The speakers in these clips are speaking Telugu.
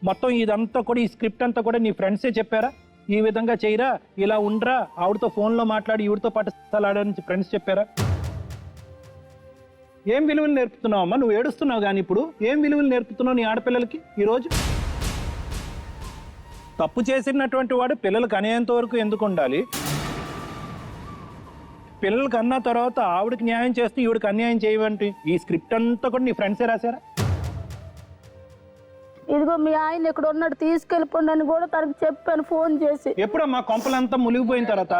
మొత్తం ఇదంతా కూడా ఈ స్క్రిప్ట్ అంతా కూడా నీ ఫ్రెండ్సే చెప్పారా? ఈ విధంగా చేయరా, ఇలా ఉండరా, ఆవిడతో ఫోన్లో మాట్లాడి ఈవిడతో పాటు సలాడని ఫ్రెండ్స్ చెప్పారా? ఏం విలువలు నేర్పుతున్నావు అమ్మా? నువ్వు ఏడుస్తున్నావు కానీ ఇప్పుడు ఏం విలువలు నేర్పుతున్నావు నీ ఆడపిల్లలకి ఈరోజు? తప్పు చేసినటువంటి వాడు పిల్లలకు అనేంత వరకు ఎందుకు ఉండాలి? పిల్లలకి అన్న తర్వాత ఆవిడకి న్యాయం చేస్తూ ఈవిడికి అన్యాయం చేయవంటి ఈ స్క్రిప్ట్ అంతా కూడా నీ ఫ్రెండ్సే రాశారా? ఇదిగో మీ ఆయన ఇక్కడ ఉన్నాడు, తీసుకెళ్ళిపోండి అని కూడా తనకు చెప్పాను ఫోన్ చేసి. ఎప్పుడమ్మా కొంపలంతా మునిగిపోయిన తర్వాత?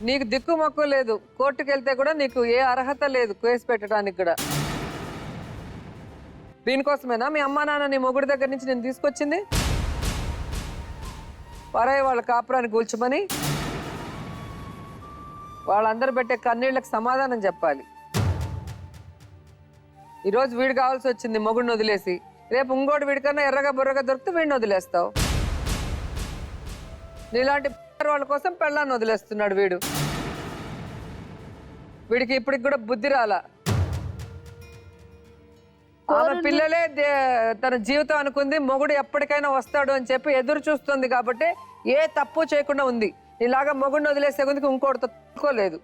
నీకు దిక్కు మొక్కు లేదు, కోర్టుకు వెళ్తే కూడా నీకు ఏ అర్హత లేదు కేసు పెట్టడానికి కూడా. దీనికోసమేనా మీ అమ్మా నాన్న నీ మొగుడి దగ్గర నుంచి నేను తీసుకొచ్చింది? పరాయి వాళ్ళ కాపురాన్ని కూల్చమని వాళ్ళందరూ పెట్టే కన్నీళ్ళకి సమాధానం చెప్పాలి. ఈరోజు వీడు కావాల్సి వచ్చింది మొగుడిని వదిలేసి, రేపు ఇంకోటి వీడికన్నా ఎర్రగా బుర్రగా దొరికితే వీడిని వదిలేస్తావు. నీలాంటి వాళ్ళ కోసం పెళ్ళాన్ని వదిలేస్తున్నాడు వీడు. వీడికి ఇప్పటికి కూడా బుద్ధి రాలా. ఆమె పిల్లలే తన జీవితం అనుకుంది, మొగుడు ఎప్పటికైనా వస్తాడు అని చెప్పి ఎదురు చూస్తుంది కాబట్టి ఏ తప్పు చేయకుండా ఉంది. ఇలాగా మొగుడిని వదిలేసే గుందుకు ఇంకోటి తక్కువలేదు.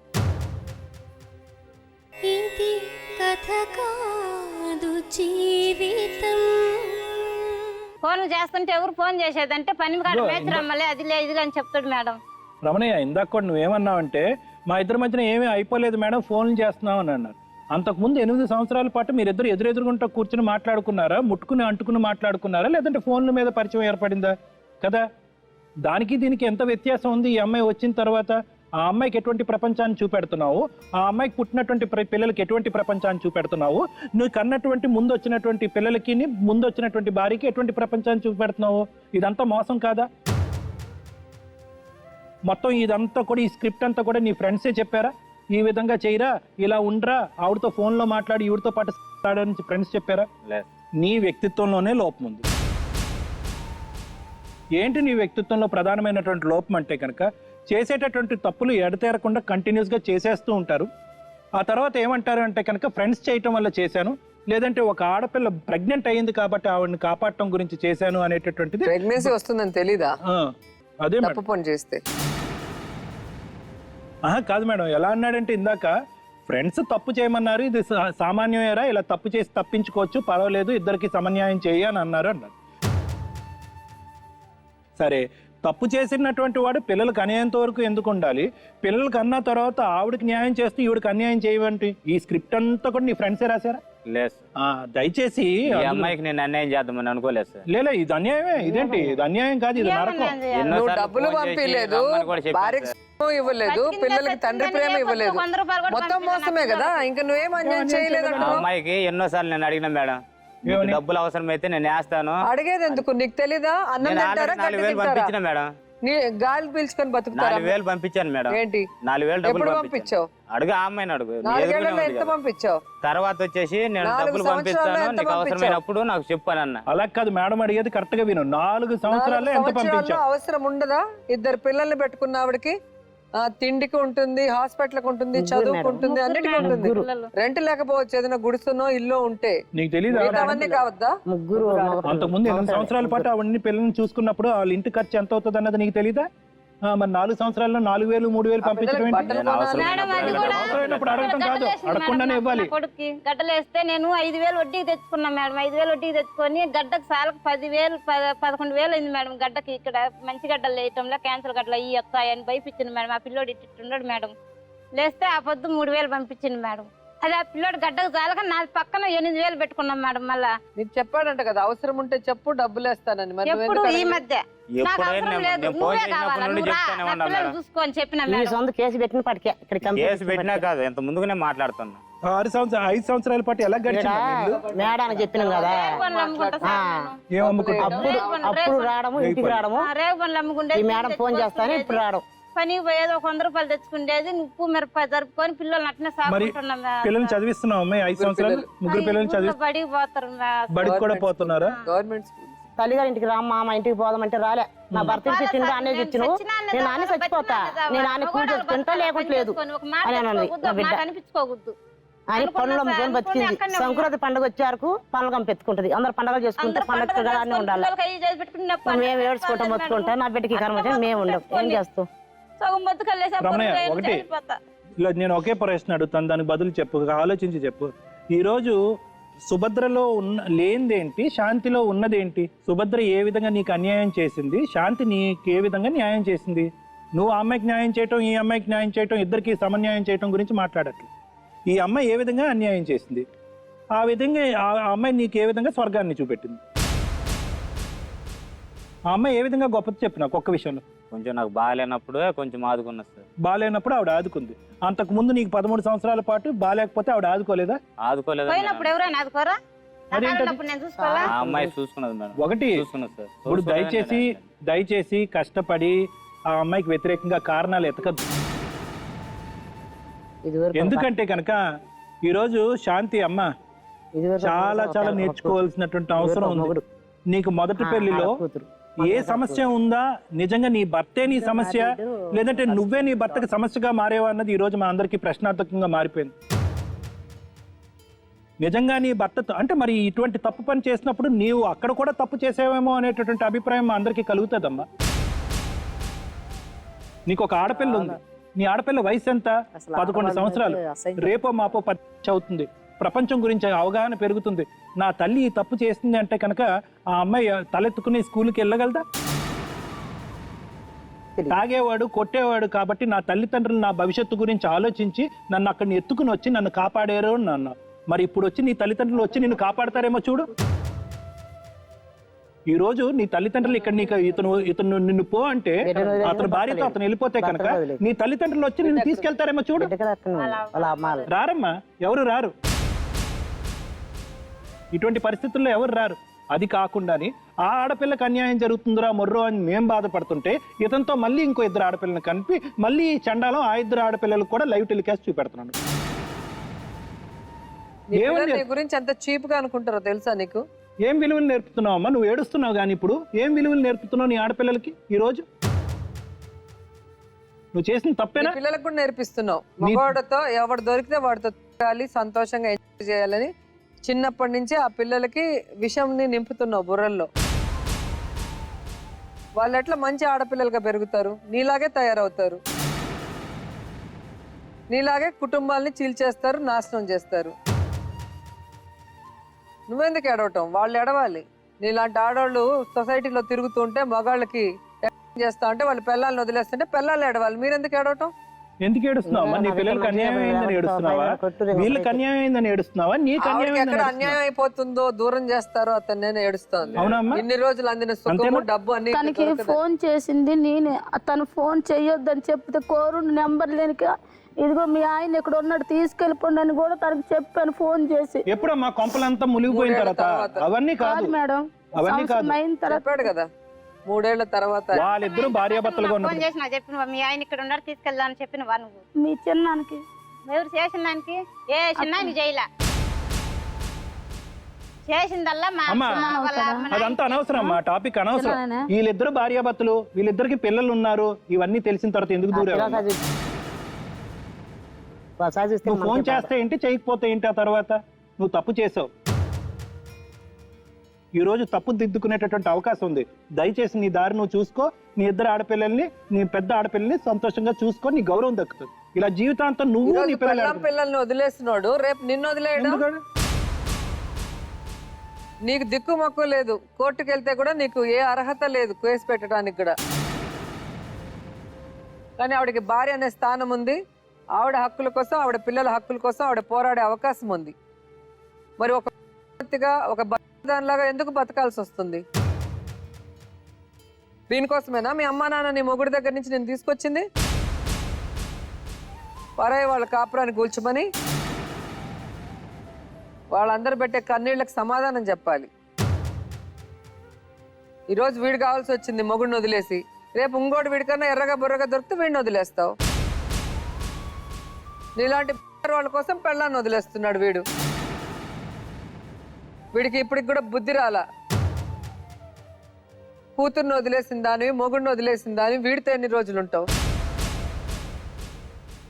ఇది కథ కాదు జీవితం. ఫోన్ చేస్తుంటే ఎవరు ఫోన్ చేసేదంటే పని కాడ మేచి రమ్మలే అది లే ఇది అని చెప్తాడు మేడం. రమణయ్య, ఇందాక కూడా నువ్వేమన్నావంటే మా ఇద్దరి మధ్యన ఏమీ అయిపోలేదు మేడం, ఫోన్లు చేస్తున్నావు అని అన్నారు. అంతకుముందు 8 సంవత్సరాల పాటు మీరిద్దరు ఎదురెదురుగుంటా కూర్చుని మాట్లాడుకున్నారా, ముట్టుకుని అంటుకుని మాట్లాడుకున్నారా, లేదంటే ఫోన్ల మీద పరిచయం ఏర్పడిందా కదా? దానికి దీనికి ఎంత వ్యత్యాసం ఉంది? ఈ అమ్మాయి వచ్చిన తర్వాత ఆ అమ్మాయికి ఎటువంటి ప్రపంచాన్ని చూపెడుతున్నావు, ఆ అమ్మాయికి పుట్టినటువంటి పిల్లలకి ఎటువంటి ప్రపంచాన్ని చూపెడుతున్నావు, నువ్వు కన్నటువంటి ముందు వచ్చినటువంటి పిల్లలకి ముందు వచ్చినటువంటి భార్యకి ఎటువంటి ప్రపంచాన్ని చూపెడుతున్నావు? ఇదంతా మోసం కాదా? మొత్తం ఇదంతా కూడా ఈ స్క్రిప్ట్ అంతా కూడా నీ ఫ్రెండ్సే చెప్పారా? ఈ విధంగా చేయరా, ఇలా ఉండరా, ఆవిడతో ఫోన్లో మాట్లాడి ఈవిడతో పాటు సలాడని ఫ్రెండ్స్ చెప్పారా? నీ వ్యక్తిత్వంలోనే లోపం ఉంది. ఏంటి నీ వ్యక్తిత్వంలో ప్రధానమైనటువంటి లోపం అంటే కనుక చేసేటటువంటి తప్పులు ఎడతేరకుండా కంటిన్యూస్గా చేసేస్తూ ఉంటారు. ఆ తర్వాత ఏమంటారు అంటే కనుక ఫ్రెండ్స్ చేయటం వల్ల చేశాను, లేదంటే ఒక ఆడపిల్ల ప్రెగ్నెంట్ అయ్యింది కాబట్టి ఆవిడని కాపాడటం గురించి చేశాను అనేటటువంటిది. ప్రెగ్నెన్సీ వస్తుందని తెలీదా? అదే తప్పు పని చేస్తే. కాదు మేడం, ఎలా అన్నాడంటే ఇందాక ఫ్రెండ్స్ తప్పు చేయమన్నారు, ఇది సామాన్యమేరా, ఇలా తప్పు చేసి తప్పించుకోవచ్చు, పర్వాలేదు, ఇద్దరికి సమన్యాయం చేయి అని అన్నారు. సరే, తప్పు చేసినటువంటి వాడు పిల్లలకు అనేంత వరకు ఎందుకు ఉండాలి? పిల్లలకు అన్న తర్వాత ఆవిడకి న్యాయం చేస్తూ ఈవిడికి అన్యాయం చేయవంటి ఈ స్క్రిప్ట్ అంతా కూడా నీ ఫ్రెండ్సే రాశారా? లేదు, దయచేసి అమ్మాయికి నేను అన్యాయం చేద్దామని అనుకోలేదు సార్. లేదా, ఇది అన్యాయమే. ఇదేంటి, ఇది అన్యాయం కాదు, ఇది నరకం. నువ్వు డబ్బులు పంపిలేదు, భార్యకి ఇవ్వలేదు, పిల్లలకి తండ్రి ప్రేమ ఇవ్వలేదు, మొత్తం మోసమే కదా. ఇంకా నువ్వేం అన్యాయం చేయలేదు. అమ్మాయికి ఎన్నోసార్లు నేను అడిగినా మేడం, డబ్బులు అవసరం అయితే నేను వేస్తాను. అడిగేది ఎందుకు? నీకు తెలీదా? అన్నం తింటారా? 4,000 పంపించిన మేడం. నీ గాలి పీల్చుకొని బతుకుతారా? 4,000 పంపించాను మేడం. ఏంటి 4,000 డబ్బులు పంపించావు? అడుగు, ఆ అమ్మాయిని అడుగు. 4 ఏళ్లలో ఎంత పంపించావు? తర్వాత వచ్చేసి నేను డబ్బులు పంపిస్తాను, నీకు అవసరమైనప్పుడు నాకు చెప్పానన్న. అలా కాదు మేడం, అడిగేది కరెక్ట్ గా విను. 4 సంవత్సరాల్లో ఎంత పంపించావు? అవసరం ఉండదా? 2 పిల్లల్ని పెట్టుకున్న ఆవిడకి తిండికి ఉంటుంది, హాస్పిటల్ కి ఉంటుంది, చదువుకు ఉంటుంది, అన్నిటికీ ఉంటుంది. రెంట్ లేకపోవచ్చు, ఏదైనా గుడిసునో ఇల్లు ఉంటే. నీకు తెలియదు అవన్నీ కావద్దా? ముగ్గురు అంతకుముందు 8 సంవత్సరాల పాటు అవన్నీ పిల్లల్ని చూసుకున్నప్పుడు వాళ్ళ ఇంటి ఖర్చు ఎంత అవుతుంది అన్నది నీకు తెలీదా? మరి 4 సంవత్సరాల్లో 4,000 3,000 పంపించడం అడగటం కాదు, అడగకుండానే ఇవ్వాలి. కొడుకు గడ్డలు వేస్తే నేను 5,000 వడ్డీకి తెచ్చుకున్నా మేడం. 5,000 వడ్డీకి తెచ్చుకొని గడ్డకు సాలకు 10,000 11,000 అయింది మేడం. గడ్డకి ఇక్కడ మంచి గడ్డలు వేయటంలో క్యాన్సర్ గడ్డలు అయ్యి వస్తాయని భయపించింది మేడం. ఆ పిల్లోడు ఇట్టున్నాడు మేడం. లేస్తే ఆ పొద్దు 3,000 పంపించింది మేడం. అది ఆ పిల్లోడు గడ్డకు చాలక నా పక్కన 8,000 పెట్టుకున్నాం మేడం. మళ్ళా నీకు చెప్పాడంట కదా, అవసరం ఉంటే చెప్పు, డబ్బులు వేస్తానని. ఎప్పుడు ఈ మధ్య నాకు అవసరం లేదు, నువ్వే కావాలా, నువ్వు రా, నా పిల్లలు చూసుకో అని చెప్పిన కేసు పెట్టిన పట్టుకే కేసు పెట్టినా కాదు, ఎంత ముందుగానే మాట్లాడుతున్నా. 5 సంవత్సరాల పాటు ఎలా గడిచింది? మేడానికి చెప్పినాం కదా, అప్పుడు రావడము, ఇంటికి రావడము, రేగు పనులు అమ్ముకుంటే మేడం ఫోన్ చేస్తాను, ఇప్పుడు రావడం. పనికి పోయేది 100 రూపాయలు తెచ్చుకుండేది, ఉప్పు మిరపకాయ జరుపుకొని పిల్లల్ని అట్నే సాగుకుంటున్నాం. పిల్లల్ని చదివిస్తున్నావు అమ్మాయి? 5 సంవత్సరాలు ముగ్గురు పిల్లల్ని చదివి బడికి పోతారు, బడికి కూడా పోతున్నారా? గవర్నమెంట్ తల్లిగారి ఇంటికి రామ్మా, మా ఇంటికి పోదామంటే రాలే. నా భర్త తింటా అనే ఇచ్చిను, నేను నాన్న చచ్చిపోతా, నేను నాన్న కూర్చొని తింటా లేకుంటలేదు అని అనిపించుకోకూడదు. అని పనులు అమ్ముకొని బతికింది. సంక్రాంతి పండుగ వచ్చారు పనులు కంపెత్తుకుంటది. అందరు పండుగలు చేసుకుంటే పండుగ ఉండాలి. మేము ఏడ్చుకుంటాం మొత్తుకుంటాం. నా బిడ్డకి కర్మ మేము ఉండం. ఏం చేస్తాం? సగం బతుకల్లేసా రమణయ్య, ఒకటి ఇలా నేను ఒకే ప్రశ్న అడుగుతాను, దానికి బదులు చెప్పు, ఆలోచించి చెప్పు. ఈరోజు సుభద్రలో లేనిదేంటి, శాంతిలో ఉన్నదేంటి? సుభద్ర ఏ విధంగా నీకు అన్యాయం చేసింది, శాంతి నీకు ఏ విధంగా న్యాయం చేసింది? నువ్వు ఆ అమ్మాయికి న్యాయం చేయటం, ఈ అమ్మాయికి న్యాయం చేయటం, ఇద్దరికి సమన్యాయం చేయటం గురించి మాట్లాడట్లేదు. ఈ అమ్మాయి ఏ విధంగా అన్యాయం చేసింది, ఆ విధంగా ఆ అమ్మాయి నీకు ఏ విధంగా స్వర్గాన్ని చూపెట్టింది? ఆ అమ్మాయి ఏ విధంగా గొప్పది చెప్పు నాకు ఒక్క విషయంలో. కొంచెం నాకు బాగాలేనప్పుడు కొంచెం ఆదుకున్నా సార్. బాగాలేనప్పుడు ఆవిడ ఆదుకుంది. అంతకు ముందు నీకు 13 సంవత్సరాల పాటు బాగాలేకపోతే ఆవిడ ఆదుకోలేదా? ఆదుకోలేదు. పోయినప్పుడు ఎవరైనా ఆదుకోరా? అదేంటది? నేను చూసుకోవాలా? ఆ అమ్మాయి చూసుకున్నది మేడం. ఒకటి చూసుకున్నది సార్. ఇప్పుడు దయచేసి కష్టపడి ఆ అమ్మాయికి వ్యతిరేకంగా కారణాలు ఎతకద్దు. ఎందుకంటే కనుక ఈరోజు శాంతి అమ్మ చాలా చాలా నేర్చుకోవాల్సినటువంటి అవసరం ఉంది. నీకు మొదటి పెళ్లిలో ఏ సమస్య ఉందా, నిజంగా నీ భర్తే నీ సమస్య, లేదంటే నువ్వే నీ భర్తకి సమస్యగా మారేవా అన్నది ఈ రోజు మా అందరికీ ప్రశ్నార్థకంగా మారిపోయింది. నిజంగా నీ భర్తతో అంటే మరి ఇటువంటి తప్పు పని చేసినప్పుడు నీవు అక్కడ కూడా తప్పు చేసేవేమో అనేటటువంటి అభిప్రాయం మా అందరికీ కలుగుతుందమ్మా. నీకు ఒక ఆడపిల్ల ఉంది, నీ ఆడపిల్ల వయసు ఎంత? 11 సంవత్సరాలు. రేపో మాపో 10 అవుతుంది. ప్రపంచం గురించి అవగాహన పెరుగుతుంది. నా తల్లి ఈ తప్పు చేస్తుంది అంటే కనుక ఆ అమ్మాయి తలెత్తుకుని స్కూల్కి వెళ్ళగలదా? తాగేవాడు, కొట్టేవాడు కాబట్టి నా తల్లిదండ్రులు నా భవిష్యత్తు గురించి ఆలోచించి నన్ను అక్కడిని ఎత్తుకుని వచ్చి నన్ను కాపాడారు అన్న. మరి ఇప్పుడు వచ్చి నీ తల్లిదండ్రులు వచ్చి నిన్ను కాపాడతారేమో చూడు. ఈ రోజు నీ తల్లిదండ్రులు ఇక్కడ నీకు ఇతను నిన్ను పో అంటే అతని భార్యతో అతను వెళ్ళిపోతే కనుక నీ తల్లిదండ్రులు వచ్చి నిన్ను తీసుకెళ్తారేమో చూడు. రారమ్మా, ఎవరు రారు. ఇటువంటి పరిస్థితుల్లో ఎవరు రారు. అది కాకుండాని ఆ ఆడపిల్లకి అన్యాయం జరుగుతుందిరా మొర్రో అని మేం బాధపడుతుంటే ఇతనితో మళ్ళీ ఇంకో 2 ఆడపిల్లని కలిపి మళ్ళీ చండాలం ఆ 2 ఆడపిల్లలకు కూడా లైవ్ టెలికాస్ట్ చూపెడుతున్నాను. గురించి ఎంత చీప్ గా అనుకుంటారో తెలుసా నీకు? ఏం విలువలు నేర్పుతున్నావు అమ్మా? నువ్వు ఏడుస్తున్నావు కానీ ఇప్పుడు ఏం విలువలు నేర్పుతున్నావు నీ ఆడపిల్లలకి? ఈ రోజు నువ్వు చేసిన తప్పేనా? పిల్లలకు కూడా నేర్పిస్తున్నావు. మగవాడితో ఎవడు దొరికితే వాడితో తిరగాలి, సంతోషంగా ఎంజాయ్ చేయాలని చిన్నప్పటి నుంచి ఆ పిల్లలకి విషంని నింపుతున్నావు బుర్రల్లో. వాళ్ళు ఎట్లా మంచి ఆడపిల్లలుగా పెరుగుతారు? నీలాగే తయారవుతారు, నీలాగే కుటుంబాలని చీల్చేస్తారు, నాశనం చేస్తారు. నువ్వెందుకు ఏడవటం? వాళ్ళు ఏడవాలి. నీలాంటి ఆడవాళ్ళు సొసైటీలో తిరుగుతుంటే మగాళ్ళకి చేస్తా అంటే వాళ్ళు పిల్లల్ని వదిలేస్తుంటే పిల్లలు ఏడవాలి. మీరెందుకు ఏడవటం? ఎందుకు ఏడుస్తున్నావా? నీ పిల్లలకి అన్యాయం అయిందని ఏడుస్తున్నావా? వీళ్ళకి అన్యాయం అయిందని ఏడుస్తున్నావా? నీకు ఎక్కడ అన్యాయం అయిపోతుందో దూరం చేస్తారో అతను నేను ఏడుస్తాను. ఇన్ని రోజులు అందిన సుఖము డబ్బు అన్ని తనకి ఫోన్ చేసింది నేనే. తను ఫోన్ చెయ్యొద్దని చెప్తే కోరు నెంబర్ లేనిక ఇదిగో మీ ఆయన ఇక్కడ ఉన్నాడు తీసుకెళ్ళిపోండి అని కూడా తనకు చెప్పాను ఫోన్ చేసి. ఎప్పుడమ్మా కొంపలంతా మునిగిపోయిన తర్వాత? అవన్నీ కాదు మేడం, అవన్నీ కాదు. చెప్పాడు కదా 3 ఏళ్ల తర్వాత వాళ్ళిద్దరు భార్యాభర్తలుగా ఫోన్ చేసిన చెప్పిన మీ ఆయన ఇక్కడ ఉన్నాడు తీసుకెళ్దా అని చెప్పిన నువ్వు. మీ చిన్నానికి ఎవరు చేసిన దానికి? ఏ చిన్న నీ జైలా చేసిందల్లా మా అమ్మా అదంతా అనవసరం అమ్మా, టాపిక్ అనవసరం. వీళ్ళిద్దరు భార్యాభర్తలు, వీళ్ళిద్దరికి పిల్లలు ఉన్నారు. ఇవన్నీ తెలిసిన తర్వాత ఎందుకు దూరం? నువ్వు ఫోన్ చేస్తే ఏంటి, చేయకపోతే ఏంటి? ఆ తర్వాత నువ్వు తప్పు చేసావు. ఈ రోజు తప్పు దిద్దుకునేటటువంటి అవకాశం ఉంది. దయచేసి నీ దారి నువ్వు చూసుకో. నీ 2 ఆడపిల్లల్ని, నీ పెద్ద ఆడపిల్లల్ని సంతోషంగా చూసుకో. నీ గౌరవం దక్కుతుంది. ఇలా జీవితాంతం నువ్వు నీ పిల్లల్ని వదిలేస్తున్నాడు, రేపు నిన్ను వదిలేయడం. నీకు దిక్కు మక్కు లేదు. కోర్టుకు వెళ్తే కూడా నీకు ఏ అర్హత లేదు కేసు పెట్టడానికి కూడా. కానీ ఆవిడకి భార్య అనే స్థానం ఉంది. ఆవిడ హక్కుల కోసం, ఆవిడ పిల్లల హక్కుల కోసం ఆవిడ పోరాడే అవకాశం ఉంది. మరి ఒక దానిలాగా ఎందుకు బతకాల్సి వస్తుంది? దీనికోసమేనా మీ అమ్మా నాన్న నీ మొగుడి దగ్గర నుంచి నేను తీసుకొచ్చింది? పరాయి వాళ్ళ కాపురాన్ని కూల్చమని వాళ్ళందరూ పెట్టే కన్నీళ్ళకి సమాధానం చెప్పాలి. ఈరోజు వీడు కావాల్సి వచ్చింది మొగుడిని వదిలేసి, రేపు ఇంకోటి వీడికన్నా ఎర్రగా బుర్రగా దొరికితే వీడిని వదిలేస్తావు. నీలాంటి వాళ్ళ కోసం పెళ్ళాన్ని వదిలేస్తున్నాడు వీడు. వీడికి ఇప్పటికి కూడా బుద్ధి రాలా. కూతుర్ని వదిలేసిన దానివి, మొగుడిని వదిలేసిన దానివి వీడితో ఎన్ని రోజులు ఉంటావు?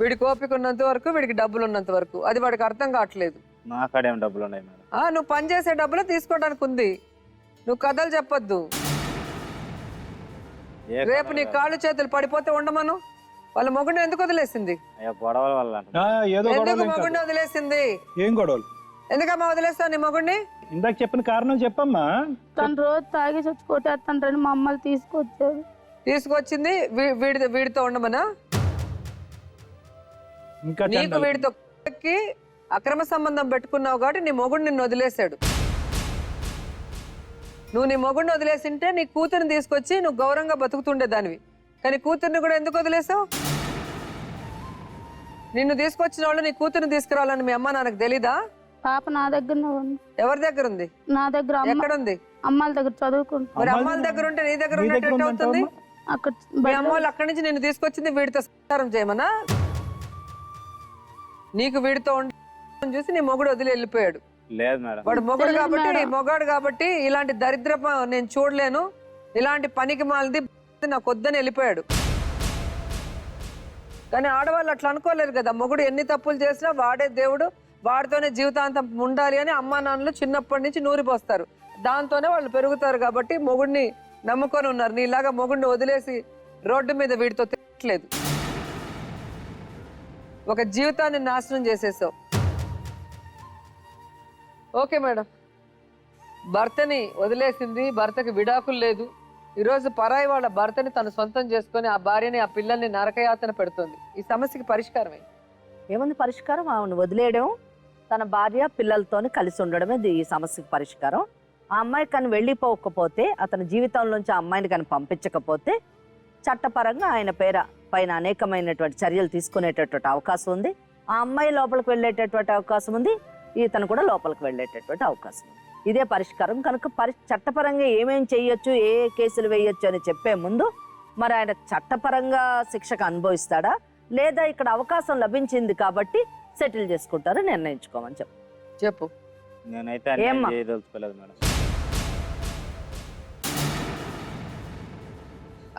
వీడికి ఓపిక ఉన్నంత వరకు, వీడికి డబ్బులు ఉన్నంత వరకు. అది వాడికి అర్థం కావట్లేదు. నా కాడేం డబ్బులు ఉన్నాయి మేడం. నువ్వు పని చేసే డబ్బులు తీసుకోవడానికి ఉంది. నువ్వు కథలు చెప్పొద్దు. రేపు నీ కాళ్ళు చేతులు పడిపోతే ఉండమను. వాళ్ళ మొగుడిని ఎందుకు వదిలేసింది? గొడవల వల్ల ఏదో ఎందుకు గొడవలు మొగుడిని వదిలేసింది? ఏం గొడవలు? ఎందుకమ్మా వదిలేస్తావు నీ మొగుడిని? ఇందాక చెప్పిన కారణం చెప్పమ్మా. తను రోజు తాగి చచ్చి కొట్టేస్తాంటని మా అమ్మలు తీసుకొచ్చారు. తీసుకొచ్చింది వీడితో ఉండమనా? ఇంకా నీకు వీడితో అక్రమ సంబంధం పెట్టుకున్నావు కాబట్టి నీ మొగుడు నిన్ను వదిలేశాడు. నువ్వు నీ మొగుడిని వదిలేసింటే నీ కూతురిని తీసుకొచ్చి నువ్వు గౌరవంగా బతుకుతుండేదానివి. కానీ కూతుర్ని కూడా ఎందుకు వదిలేసావు? నిన్ను తీసుకొచ్చిన వాళ్ళు నీ కూతురిని తీసుకురావాలని మీ అమ్మ నాన్నకు తెలీదా? పాప నా దగ్గరనే ఉంది. ఎవరి దగ్గర ఉంది? నా దగ్గర. ఎక్కడ ఉంది? అమ్మాయిల దగ్గర చదువుకుంటా. మరి అమ్మాయిల దగ్గర ఉంటే నీ దగ్గర ఉన్నట్టు అవుతుంది. అక్కడ మీ అమ్మ వాళ్ళు అక్కడి నుంచి నిన్ను తీసుకొచ్చింది వీడితో సంసారం చేయమనా? నీకు వీడితో చూసి నీ మొగుడు వదిలి వెళ్ళిపోయాడు. లేదు మేడం. వాడు మొగాడు కాబట్టి ఇలాంటి దరిద్రప నేను చూడలేను, ఇలాంటి పనికి మాలది నాకు వద్దని వెళ్ళిపోయాడు. కానీ ఆడవాళ్ళు అట్లా అనుకోలేరు కదా. మొగుడు ఎన్ని తప్పులు చేసినా వాడే దేవుడు, వాడితోనే జీవితాంతం ఉండాలి అని అమ్మా నాన్నలు చిన్నప్పటి నుంచి నూరిపోస్తారు. దాంతోనే వాళ్ళు పెరుగుతారు. కాబట్టి మొగుడిని నమ్ముకొని ఉన్నారు. నీలాగా మొగుడిని వదిలేసి రోడ్డు మీద వీడితో తిట్టలేదు. ఒక జీవితాన్ని నాశనం చేసేసావు. ఓకే మేడం, భర్తని వదిలేసింది, భర్తకి విడాకులు లేదు. ఈరోజు పరాయి వాళ్ళ భర్తని తను సొంతం చేసుకొని ఆ భార్యని, ఆ పిల్లల్ని నరకయాతన పెడుతుంది. ఈ సమస్యకి పరిష్కారం ఏంటి? ఏముంది పరిష్కారం? ఆమెను వదిలేయడం, తన భార్య పిల్లలతోని కలిసి ఉండడమే ఈ సమస్యకి పరిష్కారం. ఆ అమ్మాయి కానీ వెళ్ళిపోకపోతే, అతని జీవితంలోంచి ఆ అమ్మాయిని కానీ పంపించకపోతే చట్టపరంగా ఆయన పైన అనేకమైనటువంటి చర్యలు తీసుకునేటటువంటి అవకాశం ఉంది. ఆ అమ్మాయి లోపలికి వెళ్ళేటటువంటి అవకాశం ఉంది, ఇతను కూడా లోపలికి వెళ్ళేటటువంటి అవకాశం ఉంది. ఇదే పరిష్కారం. కనుక చట్టపరంగా ఏమేం చెయ్యొచ్చు, ఏ కేసులు వేయొచ్చు అని చెప్పే ముందు మరి ఆయన చట్టపరంగా శిక్షకు అనుభవిస్తాడా, లేదా ఇక్కడ అవకాశం లభించింది కాబట్టి సెటిల్ చేసుకుంటారో నిర్ణయించుకోమని చెప్పు. నేనైతే అన్యాయం చేయదలుచుకోలేదు మేడం.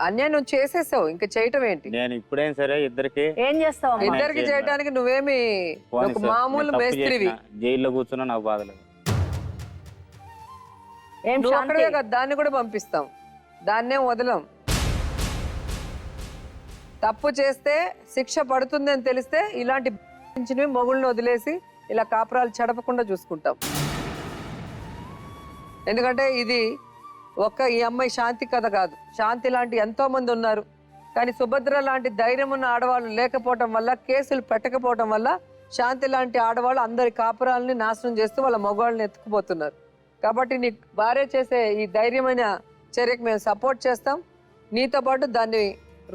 అన్యాయం నువ్వు చేసేసావు, ఇంకా చేయటం ఏంటి? నేను ఇప్పుడేం సరే ఇద్దరికి ఏం చేస్తావు? ఇద్దరికి చేయడానికి నువ్వేమి ఒక మామూలు మేస్త్రివి. జైల్లో కూర్చున్నా నాకు బాధలేదు. నువ్వు అక్కడే కదా, దాన్ని కూడా పంపిస్తాం, దాన్నేం వదలం. తప్పు చేస్తే శిక్ష పడుతుంది అని తెలిస్తే ఇలాంటి మొగుళ్ళని వదిలేసి ఇలా కాపురాలు చెడపకుండా చూసుకుంటాం. ఎందుకంటే ఇది ఈ అమ్మాయి శాంతి కథ కాదు. శాంతి లాంటి ఎంతో మంది ఉన్నారు. కానీ సుభద్ర లాంటి ధైర్యం ఉన్న ఆడవాళ్ళు లేకపోవటం వల్ల, కేసులు పెట్టకపోవటం వల్ల శాంతి లాంటి ఆడవాళ్ళు అందరి కాపురాలని నాశనం చేస్తూ వాళ్ళ మగవాళ్ళని ఎత్తుకుపోతున్నారు. కాబట్టి నీ భార్య చేసే ఈ ధైర్యమైన చర్యకు మేము సపోర్ట్ చేస్తాం. నీతో పాటు దాన్ని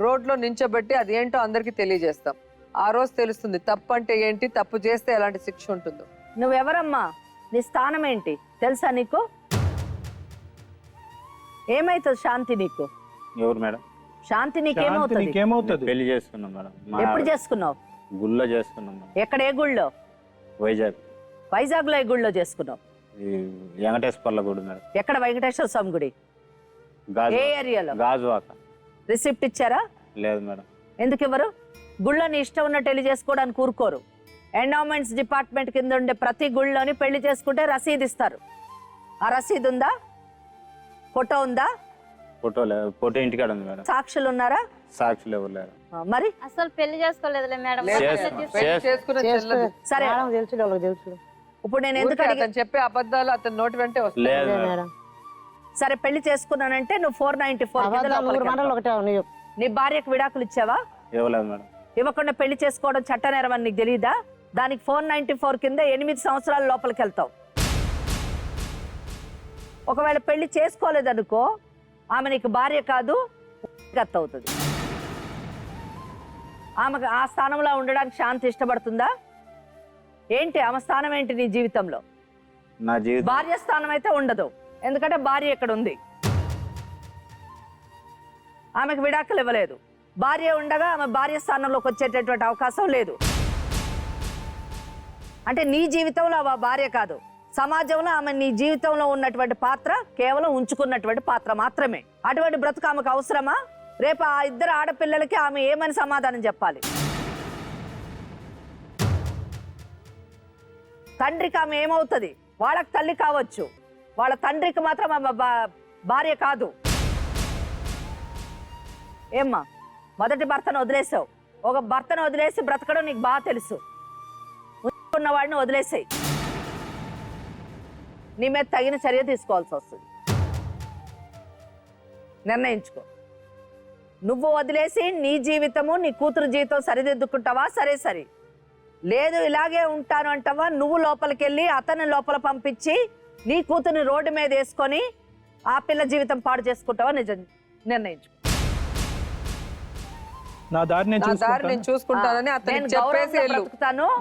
రోడ్లో నించోబెట్టి అది ఏంటో అందరికీ తెలియజేస్తాం. ఆ రోజు తెలుస్తుంది తప్పు అంటే ఏంటి, తప్పు చేస్తే ఎలాంటి శిక్ష ఉంటుందో. నువ్వెవరమ్మా? నీ స్థానం ఏంటి తెలుసా నీకు? ఏమైతుంది శాంతి నీకు? ఎవరు మేడం? శాంతి నీకేమవుతుంది? పెళ్లి చేసుకున్నాం మేడం. ఎప్పుడు చేసుకున్నావు? గుళ్ళో చేసుకున్నాం. ఎక్కడ? ఏ గుళ్ళో? వైజాగ్. వైజాగ్ లో ఏ గుళ్ళో చేసుకున్నావు? వెంకటేశ్వర్ల గుడి మేడం. ఎక్కడ? వెంకటేశ్వర స్వామి గుడి. ఏ ఏరియాలో? గాజువాక. రిసిప్ట్ ఇచ్చారా? లేదు మేడం. ఎందుకు ఇవ్వరు? గుళ్ళో నీ ఇష్టం ఉన్నట్టు పెళ్లి చేసుకోవడానికి ఊరుకోరు. ఎండోమెంట్స్ డిపార్ట్మెంట్ కింద ఉండే ప్రతి గుళ్ళోని పెళ్లి చేసుకుంటే రసీదు ఇస్తారు. ఆ రసీదు ఉందా? ఫోటో ఉందా? ఫోటో ఇంటికాడ ఉంది మేడం. సాక్షులు ఉన్నారా? సాక్షులు ఎవరు లేరు. మరి అసలు పెళ్లి చేసుకోలేదులే మేడం. సరే తెలుసు. ఇప్పుడు నేను ఎందుకు అతను చెప్పే అబద్ధాలు అతని నోటి వెంటే వస్తాయి. సరే పెళ్లి చేసుకున్నానంటే నువ్వు 494 నీ భార్యకు విడాకులు ఇచ్చావా? ఇవ్వలేదు మేడం. ఇవ్వకుండా పెళ్లి చేసుకోవడం చట్ట నేరం అని నీకు తెలియదా? దానికి 494 కింద 8 సంవత్సరాల లోపలికి వెళ్తావు. ఒకవేళ పెళ్లి చేసుకోలేదనుకో, ఆమె నీకు భార్య కాదు, గత్త అవుతుంది. ఆమెకు ఆ స్థానంలో ఉండడానికి శాంతి ఇష్టపడుతుందా ఏంటి? ఆమె స్థానం ఏంటి నీ జీవితంలో? నా జీవితం భార్య స్థానం అయితే ఉండదు, ఎందుకంటే భార్య ఎక్కడ ఉంది. ఆమెకు విడాకులు ఇవ్వలేదు. భార్య ఉండగా ఆమె భార్య స్థానంలోకి వచ్చేటటువంటి అవకాశం లేదు. అంటే నీ జీవితంలో ఆమె భార్య కాదు, సమాజంలో ఆమె నీ జీవితంలో ఉన్నటువంటి పాత్ర కేవలం ఉంచుకున్నటువంటి పాత్ర మాత్రమే. అటువంటి బ్రతుకు ఆమెకు అవసరమా? రేపు ఆ ఇద్దరు ఆడపిల్లలకి ఆమె ఏమని సమాధానం చెప్పాలి? తండ్రికి ఆమె ఏమవుతుంది? వాళ్ళకి తల్లి కావచ్చు, వాళ్ళ తండ్రికి మాత్రం ఆమె భార్య కాదు. ఏమ్మా, మొదటి భర్తను వదిలేసావు, ఒక భర్తను వదిలేసి బ్రతకడం నీకు బాగా తెలుసు. ఉన్న వాడిని వదిలేసాయి, నీ మీద తగిన చర్య తీసుకోవాల్సి వస్తుంది. నిర్ణయించుకో. నువ్వు వదిలేసి నీ జీవితము నీ కూతురు జీవితం సరిదిద్దుకుంటావా? సరే. లేదు ఇలాగే ఉంటాను అంటావా? నువ్వు లోపలికి వెళ్ళి అతన్ని లోపల పంపించి నీ కూతుర్ని రోడ్డు మీద వేసుకొని ఆ పిల్ల జీవితం పాడు చేసుకుంటావా? నిజం నిర్ణయించుకో. నా దారి నేను చూసుకుంటానని అతనికి చెప్పేసి వెళ్ళు.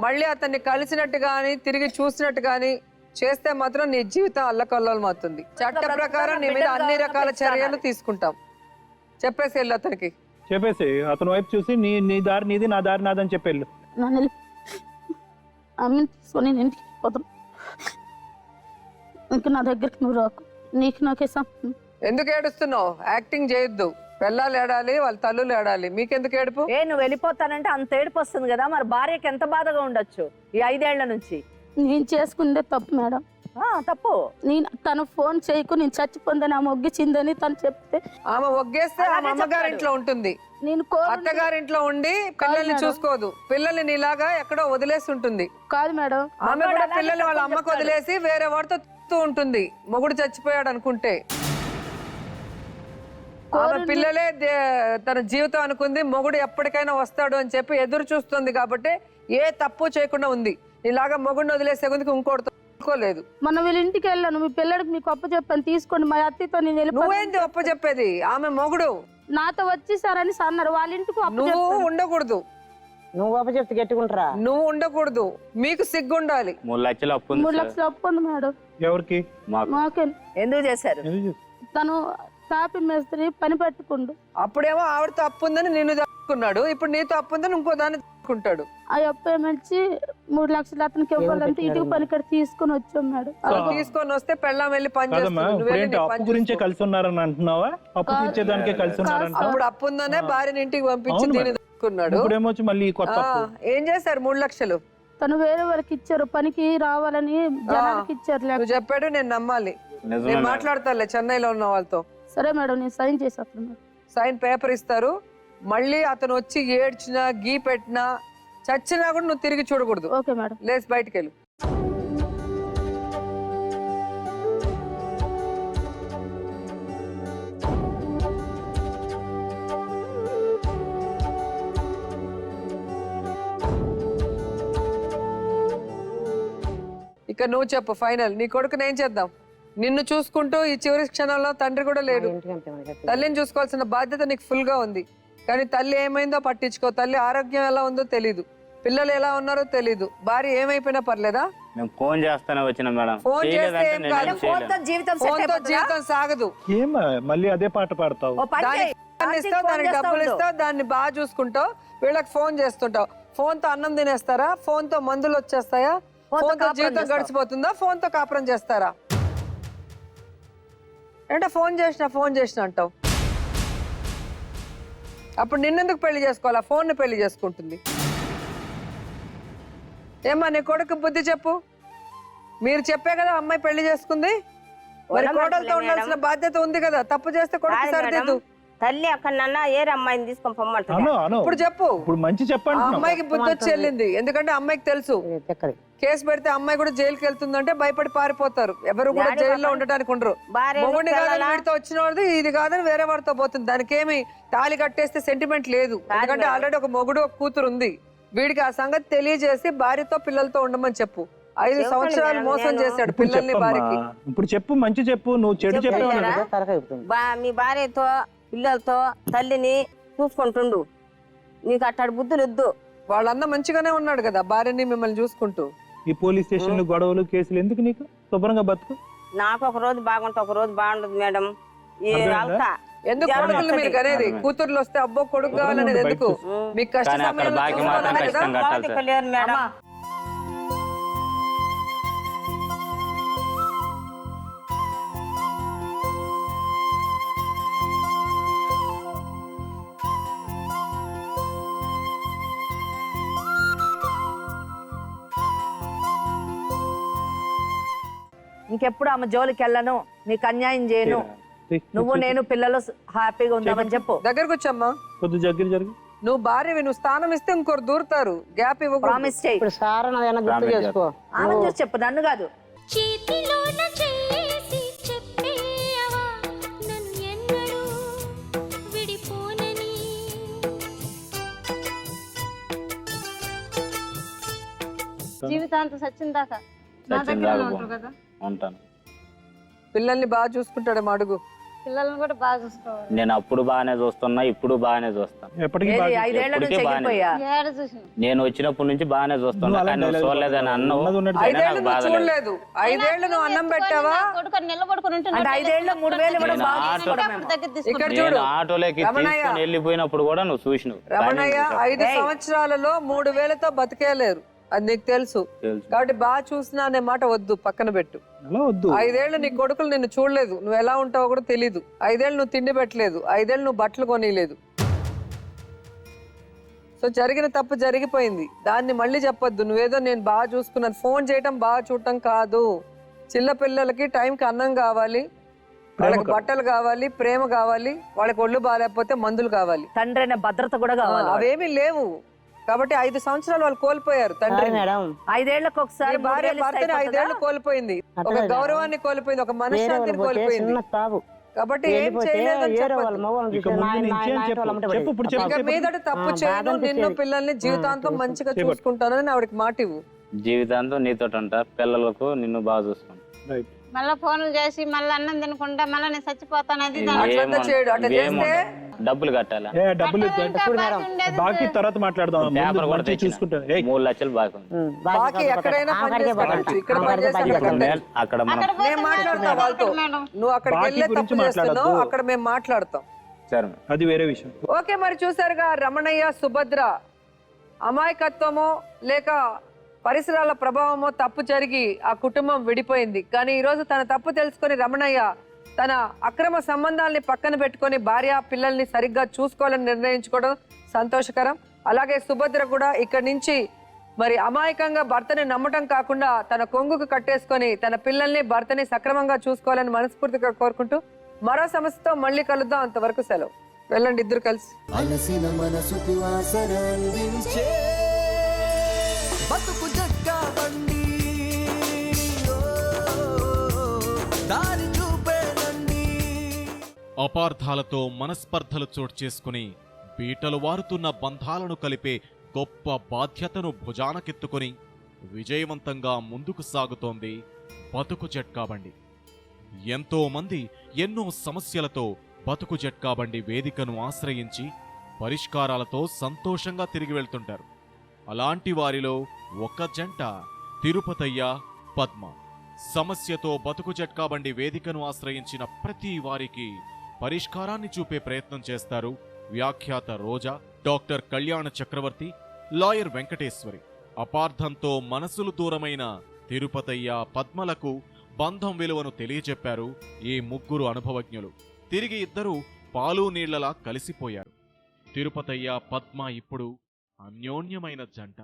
మళ్ళీ అతన్ని కలిసినట్టు గాని తిరిగి చూసినట్టు గాని చేస్తే మాత్రం నీ జీవితం అల్లకల్లోలం అవుతుంది. చట్ట ప్రకారం నీ మీద అన్ని రకాల చర్యలు తీసుకుంటాం. చెప్పేసి వెళ్ళు అతనికి. చెప్పేసి అతని వైపు చూసి నీ దారి నీది, నా దారి నాదని చెప్పేళ్ళు. ఆమెను తీసుకొని నేను ఇంటికి పోతాను. ఇంక నా దగ్గరికి నువ్వు రాకు, నీకు నాకే సంబంధం. ఎందుకు ఏడుస్తున్నావు? యాక్టింగ్ చేయొద్దు. పిల్లలు ఏడాలి, వాళ్ళ తల్లులు ఏడాలి, మీకెందుకు ఏడుపు? నువ్వు వెళ్ళిపోతానంటే అంత ఏడుపు వస్తుంది కదా, మరి భార్యకి ఎంత బాధగా ఉండొచ్చు ఈ 5 ఏళ్ల నుంచి? నేను చేసుకుందే తప్పు మేడం. తప్పు. నేను తను ఫోన్ చేయకు, నేను చచ్చిపోందని ఆమె ఒగ్గిచిందని తను చెప్తే, ఆమె ఒగ్గేస్తే ఆమె అమ్మగారింట్లో ఉంటుంది, నేను అత్తగారింట్లో ఉండి పిల్లల్ని చూసుకోదు. పిల్లల్ని నీలాగా ఎక్కడో వదిలేసి ఉంటుంది. కాదు మేడం, ఆమె కూడా పిల్లల్ని వాళ్ళ అమ్మకు వదిలేసి వేరే వాడితో ఉంటుంది. మొగుడు చచ్చిపోయాడు అనుకుంటే. ఆమె పిల్లలే తన జీవితం అనుకుంది. మొగుడు ఎప్పటికైనా వస్తాడు అని చెప్పి ఎదురు చూస్తుంది కాబట్టి ఏ తప్పు చేయకుండా ఉంది. ఇలాగా మొగుడిని వదిలేసే గుందుకు ఇంకోలేదు. మన వీళ్ళ ఇంటికి వెళ్ళాను, మీ పిల్లడికి మీకు అప్ప చెప్పాను, తీసుకోండి మా అత్తతో నేను వెళ్ళిపోయాను. నువ్వేంది అప్ప చెప్పేది? ఆమె మొగుడు నాతో వచ్చేసారని అన్నారు. వాళ్ళ ఇంటికి నువ్వు ఉండకూడదు. నువ్వు అప్ప చెప్తే గట్టుకుంటారా? నువ్వు ఉండకూడదు. మీకు సిగ్గుండాలి. 3 లక్షలు అప్పు ఉంది. 3 లక్షలు అప్పు ఉంది మేడం. ఎవరికి? మాకే. ఎందుకు చేశారు? తను తాపి మేస్త్రి పని పెట్టుకుండు. అప్పుడేమో ఆవిడతో అప్పు ఉందని నిన్ను దక్కున్నాడు, ఇప్పుడు నీతో అప్పు ఉందని ఇంకో దాన్ని దక్కుకుంటాడు. ఆ అప్పు ఏమంచి 3 లక్షలు అతనికి ఇవ్వాలంటే ఇటుకు పని ఇక్కడ తీసుకొని వచ్చాం మేడం. తీసుకొని వస్తే పెళ్ళాం వెళ్ళి పని చేస్తుంది. అప్పు గురించే కలిసి ఉన్నారని అంటున్నావా? అప్పు తీర్చేదానికి కలిసి ఉన్నారంట. అప్పుడు అప్పు ఉందనే భార్యని ఇంటికి పంపించి దీన్ని దక్కున్నాడు. ఇప్పుడేమో మళ్ళీ కొత్త ఏం చేశారు? 3 లక్షలు తను వేరే వాళ్ళకి ఇచ్చారు, పనికి రావాలని జనానికి ఇచ్చారు. నువ్వు చెప్పాడు, నేను నమ్మాలి. నేను మాట్లాడతాలే చెన్నైలో ఉన్న వాళ్ళతో. సరే మేడం, నేను సైన్ చేసేస్తాను. సైన్ పేపర్ ఇస్తారు. మళ్ళీ అతను వచ్చి ఏడ్చినా గీ పెట్టినా చచ్చినా కూడా నువ్వు తిరిగి చూడకూడదు. Okay madam. లేచి బయటికి వెళ్ళు. ఇక నువ్వు చెప్పు ఫైనల్. నీ కొడుకుని ఏం చేద్దాం? నిన్ను చూసుకుంటూ ఈ చివరి క్షణంలో తండ్రి కూడా లేడు. తల్లిని చూసుకోవాల్సిన బాధ్యత నీకు ఫుల్ గా ఉంది. కానీ తల్లి ఏమైందో పట్టించుకో. తల్లి ఆరోగ్యం ఎలా ఉందో తెలీదు, పిల్లలు ఎలా ఉన్నారో తెలీదు, భార్య ఏమైపోయినా పర్లేదా? ఫోన్ చేస్తానే వచ్చిన మేడం. ఫోన్ చేస్తే ఏం కాదు, ఫోన్తో జీవితం సాగదు. ఏమా మళ్ళీ అదే పాట పాడతావు? దానికి డబ్బులు ఇస్తావు, దాన్ని బాగా చూసుకుంటావు, వీళ్ళకి ఫోన్ చేస్తుంటావు. ఫోన్ తో అన్నం తినేస్తారా? ఫోన్ తో మందులు వచ్చేస్తాయా? ఫోన్ తో జీవితం గడిచిపోతుందా? ఫోన్ తో కాపురం చేస్తారా? అంటే ఫోన్ చేసిన అంటావు. అప్పుడు నిన్నెందుకు పెళ్లి చేసుకోవాలి? ఆ ఫోన్ ని పెళ్లి చేసుకుంటుంది. ఏమా నీ కొడుకు బుద్ధి చెప్పు. మీరు చెప్పే కదా అమ్మాయి పెళ్లి చేసుకుంది. మరి కోడలతో ఉండాల్సిన బాధ్యత ఉంది కదా. తప్పు చేస్తే కొడుకు సరిదిద్దు. తల్లి అక్కడన్నా ఏ అమ్మాయిని తీసుకొని పొమ్మంటుంది. ఇప్పుడు చెప్పు. ఇప్పుడు మంచి చెప్పండి. అమ్మాయికి బుద్ధి వచ్చి వెళ్ళింది. ఎందుకంటే అమ్మాయికి తెలుసు కేసు పెడితే అమ్మాయి కూడా జైలుకి వెళ్తుందంటే భయపడి పారిపోతారు. ఎవరు కూడా జైల్లో ఉండడానికి ఉండరు. మొగుడిని కాదని వీడితో వచ్చిన వాడిది ఇది కాదని వేరే వాడితో పోతుంది. దానికి ఏమి తాళి కట్టేస్తే సెంటిమెంట్ లేదు. ఎందుకంటే ఆల్రెడీ ఒక మొగుడు ఒక కూతురు ఉంది. వీడికి ఆ సంగతి తెలియజేసి భార్యతో పిల్లలతో ఉండమని చెప్పు. 5 సంవత్సరాలు మోసం చేశాడు పిల్లల్ని భార్యకి. ఇప్పుడు చెప్పు, మంచి చెప్పు. నువ్వు చెడు చెప్పావు. మీ భార్యతో పిల్లలతో తల్లిని చూసుకుంటుండు. నీకు అట్టాడు బుద్ధులు వద్దు. వాళ్ళన్న మంచిగానే ఉన్నాడు కదా భార్యని మిమ్మల్ని చూసుకుంటూ. ఈ పోలీస్ స్టేషన్ లో గొడవలు కేసులు ఎందుకు నీకు? శుభ్రంగా బతుకు. నాకు ఒక రోజు బాగుంటే ఒక రోజు బాగుండదు మేడం. ఎందుకు కొడుకులు మీకు అనేది? కూతుర్లు వస్తే అబ్బో కొడుకు కావాలనేది ఎందుకు? మీకు కష్ట సమయంలో మేడం. ఇంకెప్పుడు ఆమె జోలికి వెళ్ళను, నీకు అన్యాయం చేయను, నువ్వు నేను పిల్లలు హ్యాపీగా ఉందామని చెప్పు. దగ్గరకు వచ్చమ్మా. కొద్ది దగ్గర జరిగి నువ్వు భార్యవి, నువ్వు స్థానం ఇస్తే ఇంకొకరు దూరుతారు. గ్యాప్ ఇవ్వకూడదు. ప్రామిస్ చేయి. ఇప్పుడు సార్ అన్నదైనా గుర్తు చేసుకో. ఆమె చూసి చెప్పు, నన్ను కాదు. చేతిలోన చేసి చెప్పేయవా నన్ను ఎన్నడూ విడిపోనని. జీవితాంతం సచ్చిన దాకా నా సచిన్ దగ్గర దాకా ఉంటారు కదా. ఉంటాను. పిల్లల్ని బాగా చూసుకుంటాడేమో అడుగు. పిల్లల్ని కూడా బాగా చూసుకోవాలి. నేను అప్పుడు బాగానే చూస్తున్నా, ఇప్పుడు బాగానే చూస్తాను. ఎప్పటికీ ఏది బాగా 5 ఏళ్ల నుంచి ఇప్పటికే బాగానే. ఎగిరిపోయా. ఏడ చూసిన నేను వచ్చినప్పటి నుంచి బాగానే చూస్తున్నా, నువ్వు అలా కానీ నువ్వు డైలాగ్ చూడలేదని అన్నావు. ఉన్నది ఉన్నట్టు అయినా 5 ఏళ్ళు నాకు నువ్వు బాధ లేదు. చూడలేదు. 5 ఏళ్ళు నువ్వు అన్నం పెట్టావా? కొడుకొని నిలబడుకొని ఉంటే అంటే 5 ఏళ్ళు 3,000 ఇవ్వడం నేను బాగా ఆటో- తీసుకోవడం అప్పుడు ఏమో. దగ్గర ఇక్కడ తీసుకుంటాను. చూడు నేను ఆటోలోకి రమణయ్య. తీసుకొని వెళ్ళిపోయినప్పుడు కూడా నువ్వు చూసినావు. రమణయ్య కానీ 5 ఏయ్. సంవత్సరాలలో 3,000తో బతికేయలేరు. అది నీకు తెలుసు. తెలుసు. కాబట్టి బాగా చూసినా అనే మాట వద్దు, పక్కన పెట్టు. అలా వద్దు. 5 ఏళ్ళు నీ కొడుకులు నిన్ను చూడలేదు, నువ్వు ఎలా ఉంటావో కూడా తెలీదు. 5 ఏళ్ళు నువ్వు తిండి పెట్టలేదు, 5 ఏళ్ళు నువ్వు బట్టలు కొనియలేదు. సో జరిగిన తప్పు జరిగిపోయింది, దాన్ని మళ్ళీ చెప్పొద్దు. నువ్వేదో నేను బాగా చూసుకున్నాను, ఫోన్ చేయటం బాగా చూడటం కాదు. చిన్న పిల్లలకి టైంకి అన్నం కావాలి, వాళ్ళకి బట్టలు కావాలి, ప్రేమ కావాలి, వాళ్ళకి ఒళ్ళు బాగాలేకపోతే మందులు కావాలి. తండ్రి అనే భద్రత కూడా కావాలి. అవేమీ లేవు. కాబట్టి 5 సంవత్సరాలు వాళ్ళు కోల్పోయారు తండ్రి. మేడం 5 ఏళ్లకు ఒకసారి నీ భార్య భర్తని 5 ఏళ్ళు కోల్పోయింది, ఒక గౌరవాన్ని కోల్పోయింది, ఒక మనశ్శాంతిని కోల్పోయింది. చిన్న తావు కాబట్టి ఏం వెళ్ళిపోతే చేయలేదని వేరే వాళ్ళ చెప్పొద్దు. మగవాళ్ళని ఇక చూసి ముందు నాయన నుంచి నాయన అని నాయన వాళ్ళ చెప్పు. అమ్మట చెప్పు ఇప్పుడు పడేది. ఇక మీదట తప్పు ఆ, చేయను, బాధ నిన్ను అనిపించేది. పిల్లల్ని జీవితాంతం మంచిగా చెప్పు. చూసుకుంటానని ఆవిడకి మాట ఇవ్వు. జీవితాంతం నీతో ఉంటా, పిల్లలకు నిన్ను బాగా చూసుకుంటా. రైట్. మళ్ళా ఫోన్లు చేసి మళ్ళీ అన్నం తినకుండా మళ్ళీ నేను చచ్చిపోతాను అది అట్లంతా చేయడు. అట్లా చేస్తే డబ్బులు కట్టాలా? ఏ డబ్బులు బాకీ తర్వాత మాట్లాడదాం. పేపర్ ముందు కూడా మంచిగా చూసుకుంటా. ఏయ్, 3 లక్షలు బాగా ఉంది. బాకీ ఎక్కడైనా పని చేసుకోవచ్చు, ఇక్కడ పని చేస్తే అక్కడ కట్టచ్చు. అక్కడ మనం నేను మాట్లాడతా వాళ్ళతో. నువ్వు అక్కడికి బాకీ వెళ్ళే గురించి తప్పు చేస్తున్నావు, మాట్లాడొద్దు. అక్కడ మేము మాట్లాడతాం. సరే అది వేరే విషయం. ఓకే, మరి చూసారుగా రమణయ్య సుభద్ర అమాయకత్వమో లేక పరిసరాల ప్రభావమో తప్పు జరిగి ఆ కుటుంబం విడిపోయింది. కానీ ఈరోజు తన తప్పు తెలుసుకొని రమణయ్య తన అక్రమ సంబంధాలని పక్కన పెట్టుకొని భార్య పిల్లల్ని సరిగ్గా చూసుకోవాలని నిర్ణయించుకోవడం సంతోషకరం. అలాగే సుభద్ర కూడా ఇక్కడి నుంచి మరి అమాయకంగా భర్తని నమ్మటం కాకుండా తన కొంగుకు కట్టేసుకొని తన పిల్లల్ని భర్తని సక్రమంగా చూసుకోవాలని మనస్ఫూర్తిగా కోరుకుంటూ మరో సమస్యతో మళ్ళీ కలుద్దాం. అంతవరకు సెలవు. వెళ్ళండి ఇద్దరు కలిసి. అలసిన మనసుకు ఆసరందించే బతుకు జట్కా బండి, ఓ, దారి చూపేనండి. అపార్థాలతో మనస్పర్ధలు చోటు చేసుకుని బీటలు వారుతున్న బంధాలను కలిపే గొప్ప బాధ్యతను భుజానకెత్తుకొని విజయవంతంగా ముందుకు సాగుతోంది బతుకు జట్కాబండి. ఎంతో మంది ఎన్నో సమస్యలతో బతుకు జట్కాబండి వేదికను ఆశ్రయించి పరిష్కారాలతో సంతోషంగా తిరిగి వెళ్తుంటారు. అలాంటి వారిలో ఒక జంట తిరుపతయ్య, పద్మ. సమస్యతో బతుకు జట్కాబండి వేదికను ఆశ్రయించిన ప్రతి వారికి పరిష్కారాన్ని చూపే ప్రయత్నం చేస్తారు వ్యాఖ్యాత రోజా, డాక్టర్ కళ్యాణ చక్రవర్తి, లాయర్ వెంకటేశ్వరి. అపార్థంతో మనసులు దూరమైన తిరుపతయ్య, పద్మలకు బంధం విలువను తెలియజెప్పారు ఈ ముగ్గురు అనుభవజ్ఞులు. తిరిగి ఇద్దరూ పాలు నీళ్లలా కలిసిపోయారు. తిరుపతయ్య, పద్మ ఇప్పుడు అన్యోన్యమైన జంట.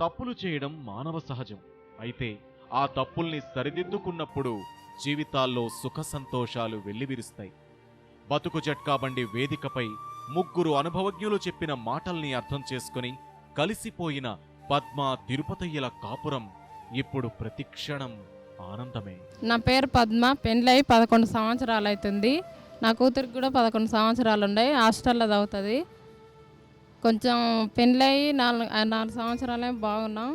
తప్పులు చేయడం మానవ సహజం. అయితే ఆ తప్పుల్ని సరిదిద్దుకున్నప్పుడు జీవితాల్లో సుఖ సంతోషాలు వెల్లివిరుస్తాయి. బతుకు జట్కాబండి వేదికపై ముగ్గురు అనుభవజ్ఞులు చెప్పిన మాటల్ని అర్థం చేసుకుని కలిసిపోయిన పద్మ తిరుపతయ్యల కాపురం ఇప్పుడు ప్రతిక్షణం ఆనందమే. నా పేరు పద్మ. పెళ్ళై 11 సంవత్సరాలు అవుతుంది. నా కూతురికి కూడా 11 సంవత్సరాలు ఉన్నాయి. హాస్టల్లో చదువుతుంది. కొంచెం పెళ్ళై 4 సంవత్సరాలే బాగున్నాం.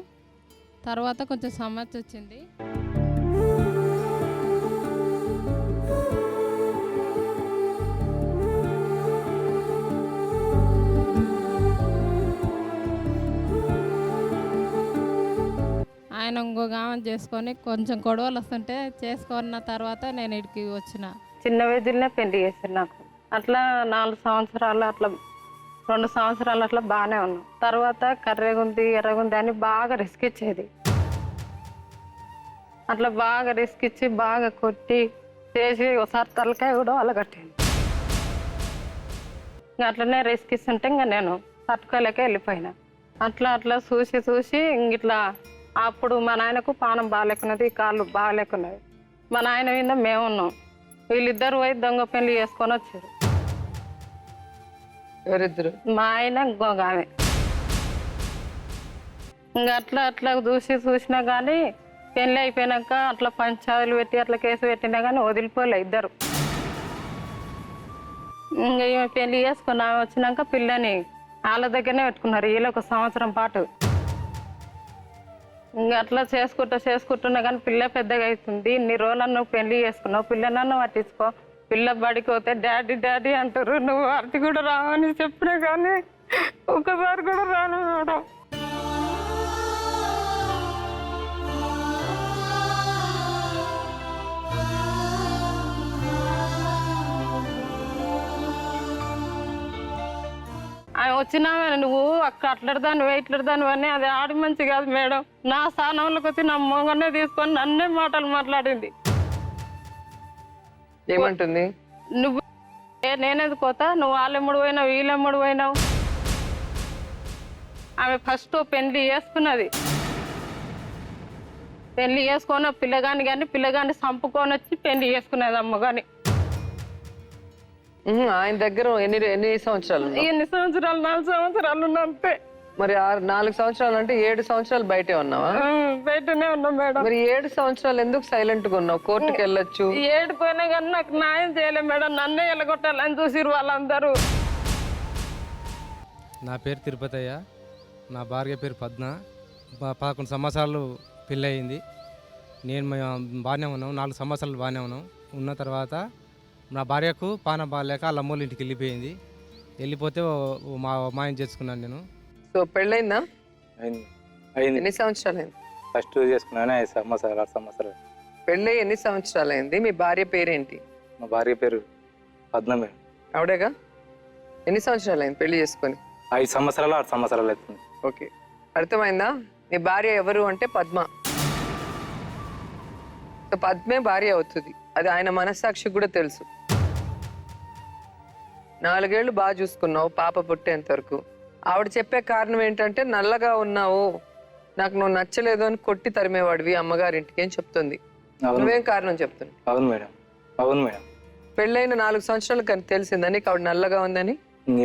తర్వాత కొంచెం సమస్య వచ్చింది. ఆయన ఇంకొక ఆమె చేసుకొని కొంచెం గొడవలు వస్తుంటే చేసుకున్న తర్వాత నేను ఇక్కడికి వచ్చిన. చిన్న వయసులోనే పెళ్లి చేశారు నాకు. అట్లా 4 సంవత్సరాలు అట్లా 2 సంవత్సరాలు అట్లా బాగానే ఉన్నాం. తర్వాత కర్రెగుంది ఎర్రగుంది అని బాగా రిస్క్ ఇచ్చేది. అట్లా బాగా రిస్క్ ఇచ్చి బాగా కొట్టి చేసి ఒకసారి తలకాయ కూడా అలగట్టింది. ఇంకా అట్లనే రిస్క్ ఇస్తుంటే ఇంకా నేను తట్టుకోలేక వెళ్ళిపోయినా. అట్లా అట్లా చూసి ఇట్లా అప్పుడు మా నాయనకు పానం బాగాలేకున్నది, కాళ్ళు బాగాలేకున్నది. మా నాయన మీద మేము ఉన్నాం. వీళ్ళిద్దరు పోయి దొంగ పెళ్లి చేసుకొని వచ్చారు. ఎవరిద్దరు? మా ఆయన ఇంకొక ఆమె. ఇంకా అట్లా చూసినా కానీ పెళ్ళి అయిపోయినాక అట్లా పంచాయతీలు పెట్టి అట్లా కేసు పెట్టినా కానీ వదిలిపోలే ఇద్దరు. ఇంకా ఈమె పెళ్లి చేసుకుని ఆమె వచ్చినాక పిల్లని వాళ్ళ దగ్గరనే పెట్టుకున్నారు వీళ్ళు 1 సంవత్సరం పాటు. ఇంకా అట్లా చేసుకుంటున్నా కానీ పిల్ల పెద్దగా అవుతుంది. ఇన్ని రోజులు నువ్వు పెళ్లి చేసుకున్నావు, పిల్లనన్ను పట్టించుకో, పిల్ల బడికి పోతే డాడీ అంటారు. నువ్వు అతి కూడా రావని చెప్పినా కానీ ఒక్కసారి కూడా రాను మేడం. ఆయన వచ్చినా నువ్వు అక్కడ అట్లడదాను అని అది ఆడి మంచి కాదు మేడం. నా స్థానంలోకి వచ్చి నా మొగనే తీసుకొని నన్నే మాటలు మాట్లాడింది. ఏమంటుంది? నువ్వు నేనేది పోతా, నువ్వు వాళ్ళెమ్ముడు పోయినావు వీళ్ళెమ్ముడు పోయినావు. ఆమె ఫస్ట్ పెళ్లి చేసుకున్నది. పెళ్లి చేసుకొని పిల్లగాని చంపుకొని వచ్చి పెళ్లి చేసుకునేది అమ్మగాని. ఆయన దగ్గర ఎన్ని సంవత్సరాలు? ఎన్ని సంవత్సరాలు? 4 సంవత్సరాలు ఉన్నా అంతే. మరి 4 సంవత్సరాలు అంటే 7 సంవత్సరాలు బయటే ఉన్నావా? బయటనే ఉన్నా మేడం. మరి 7 సంవత్సరాలు ఎందుకు సైలెంట్ గా ఉన్నావు? కోర్టుకి వెళ్ళొచ్చు. ఏడిపోయినా కానీ నాకు న్యాయం చేయలేదు మేడం. నన్నే ఎలగొట్టాలని చూసిరు వాళ్ళందరూ. నా పేరు తిరుపతయ్య. నా భార్య పేరు పద్మ. 11 సంవత్సరాలు పెళ్ళి అయింది. నేను బాగానే ఉన్నాం. 4 సంవత్సరాలు బాగానే ఉన్నాం. ఉన్న తర్వాత నా భార్యకు పానం బాగాలేక వాళ్ళ అమ్మోళ్ళ ఇంటికి వెళ్ళిపోయింది. వెళ్ళిపోతే మా అమ్మాయిని చేసుకున్నాను నేను. సో పెళ్ళైందా? అయింది. ఎన్ని సంవత్సరాలు అయింది? ఫస్ట్ చేసుకున్నాను 5 సంవత్సరాలు 6 సంవత్సరాలు. పెళ్ళై ఎన్ని సంవత్సరాలు అయింది? మీ భార్య పేరేంటి? మా భార్య పేరు పద్మ మేడం. ఆవిడేగా? ఎన్ని సంవత్సరాలు అయింది పెళ్లి చేసుకొని? 5 సంవత్సరాలు 6 సంవత్సరాలు అవుతుంది. ఓకే, అర్థమైందా? మీ భార్య ఎవరు అంటే పద్మ. సో పద్మే భార్య అవుతుంది. అది ఆయన మనస్సాక్షికి కూడా తెలుసు. 4 ఏళ్ళు బాగా చూసుకున్నావు పాప పుట్టేంత వరకు. ఆవిడ చెప్పే కారణం ఏంటంటే నల్లగా ఉన్నావు, నాకు నువ్వు నచ్చలేదు అని కొట్టి తరిమేవాడివి అమ్మగారింటికి అని చెప్తుంది. నువ్వేం కారణం చెప్తున్నావు? అవును మేడం. అవును మేడం. పెళ్ళైన 4 సంవత్సరాలు కానీ తెలిసిందా నీకు ఆవిడ నల్లగా ఉందని?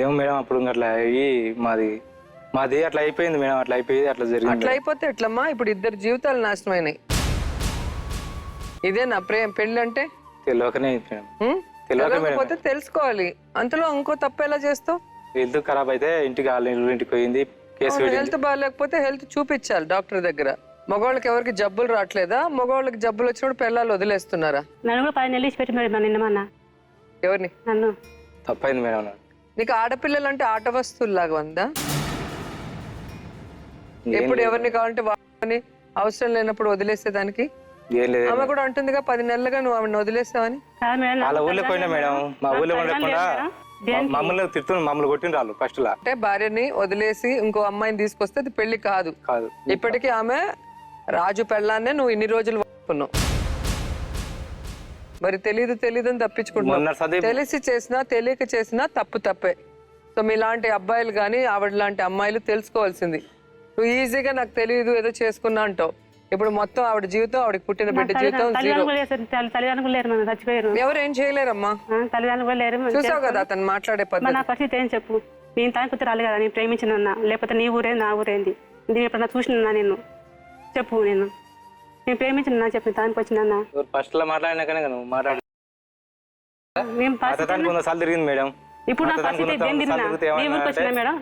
ఏమో మేడం, అప్పుడు అట్లా అయ్యి మాది అట్లా అయిపోయింది మేడం. అట్లా అయిపోయింది, అట్లా జరిగింది. అట్లా అయిపోతే ఎట్లమ్మా? ఇప్పుడు 2 జీవితాలు నాశనం అయినాయి. ఇదే నా పెళ్ళి అంటే? తెలియకనే తెలియకపోతే తెలుసుకోవాలి. అంతలో ఇంకో తప్పు ఎలా చేస్తావు? హెల్త్ ఖరాబ్ అయితే ఇంటికి పోయింది. హెల్త్ బాగాలేకపోతే హెల్త్ చూపించాలి డాక్టర్ దగ్గర. మగవాళ్ళకి ఎవరికి జబ్బులు రావట్లేదా? మగవాళ్ళకి జబ్బులు వచ్చినప్పుడు పిల్లలు వదిలేస్తున్నారా? నన్ను కూడా 10 నెలలు పెట్టి మేడం నిన్నమన్నా. ఎవరిని? నన్ను. తప్పైంది మేడం. నీకు ఆడపిల్లలు అంటే ఆట వస్తువులాగా ఉందా? ఎప్పుడు ఎవరిని కావాలంటే వాళ్ళని, అవసరం లేనప్పుడు వదిలేసేదానికి? ఆమె కూడా అంటుందిగా 10 నెలలుగా నువ్వు ఆమెను వదిలేసావని. వాళ్ళ ఊళ్ళో పోయినా మేడం. మా ఊళ్ళో ఉండకుండా మమ్మల్ని తిడుతున్నా, మమ్మల్ని కొట్టిన రాళ్ళు ఫస్ట్ లా. అంటే భార్యని వదిలేసి ఇంకో అమ్మాయిని తీసుకొస్తే అది పెళ్లి కాదు. ఇప్పటికీ ఆమె రాజు పెళ్ళాన్నే నువ్వు ఇన్ని రోజులు వాడుకున్నావు. మరి తెలీదు అని తప్పించుకుంటున్నావు. తెలిసి చేసినా తెలియక చేసినా తప్పే. సో మీలాంటి అబ్బాయిలు కానీ ఆవిడ లాంటి అమ్మాయిలు తెలుసుకోవాల్సింది, నువ్వు ఈజీగా నాకు తెలియదు ఏదో చేసుకున్నా అంటావు. ఇప్పుడు మొత్తం ఆవిడ జీవితం, ఆవిడకి పుట్టిన బిడ్డ జీవితం జీరో. తల్లిదండ్రులు లేరు, మనం చచ్చిపోయారు. ఎవరు ఏం చేయలేరమ్మా. తల్లిదండ్రులు లేరు. చూసావు కదా అతను మాట్లాడే పద్ధతి. నా పరిస్థితి ఏం చెప్పు. నేను తాను కూతురు రాలి కదా, నేను ప్రేమించిన లేకపోతే నీ ఊరేంది నా ఊరేంది, నేను ఎప్పుడన్నా చూసిన నిన్ను చెప్పు. నేను ప్రేమించిన చెప్పి తానికి వచ్చిన ఫస్ట్ లో మాట్లాడినాకనే కదా నువ్వు మాట్లాడు. తిరిగింది మేడం. ఇప్పుడు నా పరిస్థితి మేడం.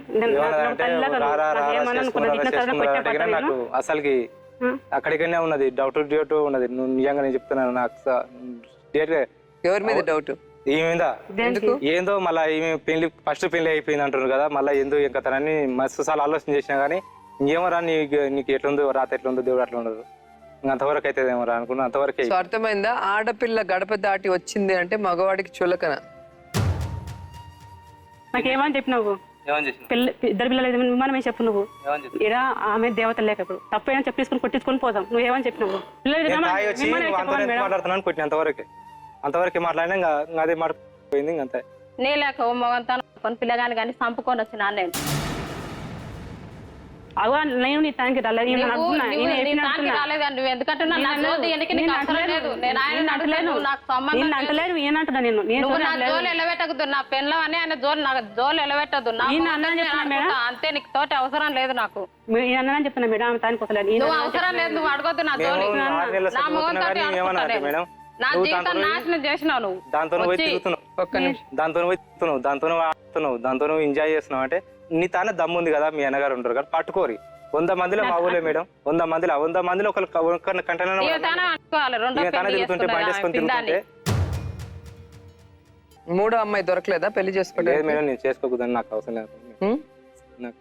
నాకు అసలుకి అక్కడికనే ఉన్నది డౌట్ ఉన్నది. నువ్వు నిజంగా నేను చెప్తున్నాను. నాకు ఎవరి మీద డౌట్? ఈ మీద ఏందో మళ్ళీ ఈమె పెళ్లి ఫస్ట్ పెళ్లి అయిపోయింది అంటున్నారు కదా, మళ్ళీ ఎందుకు ఇంకా తనని మస్తు సార్లు ఆలోచన చేసినా కానీ ఇంకేమరా నీకు ఎట్లుందో రాత ఎట్లుందో దేవుడు అట్లా ఉండదు, అంతవరకు అయితే ఏమరా అనుకున్నా. అంతవరకు అర్థమైందా? ఆడపిల్ల గడప దాటి వచ్చింది అంటే మగవాడికి చులకన. నాకేమని చెప్పినావు? ఇద్దరు పిల్లలు మనమే చెప్పు. నువ్వు ఇలా ఆమె దేవత లేక ఇప్పుడు తప్పైనా చెప్పేసుకుని కొట్టించుకొని పోదాం. నువ్వేమని చెప్పినావు? మాట్లాడుతున్నాను కొట్టిన అంతవరకే మాట్లాడినా ఇంకా అదే మాట పోయింది. అంతే నీ లేక మొగంతా పిల్లగాని కానీ చంపుకొని వచ్చిన నేను. నేను నీ తానికి రాలేదు. ఎందుకంటే నా పెళ్ళం అని ఆయన జోలు నాకు జోలు ఎలబెట్టదు. అంతే, నీకు తోటి అవసరం లేదు నాకు. చెప్తున్నా మేడం, నువ్వు అవసరం లేదు, నువ్వు అడగొద్దు నా జోలి. నా మొగంతో నా జీవితం నాశనం చేసినావు నువ్వు. దాంతో ఎంజాయ్ చేస్తున్నావు అంటే నీ తానే దమ్ము ఉంది కదా. మీ అన్నగారు ఉంటారు కదా, పట్టుకోరి. 100 మందిలో మా ఊళ్ళో మేడం 100 మందిలో ఒకరిని కంటైనర్ తిరుగుతుంటే బండి వేసుకొని తిరుగుతుంటే మూడో అమ్మాయి దొరకలేదా పెళ్లి చేసుకోలేదు? మేడం నేను చేసుకోకూడదని నాకు అవసరం లేదు. నాకు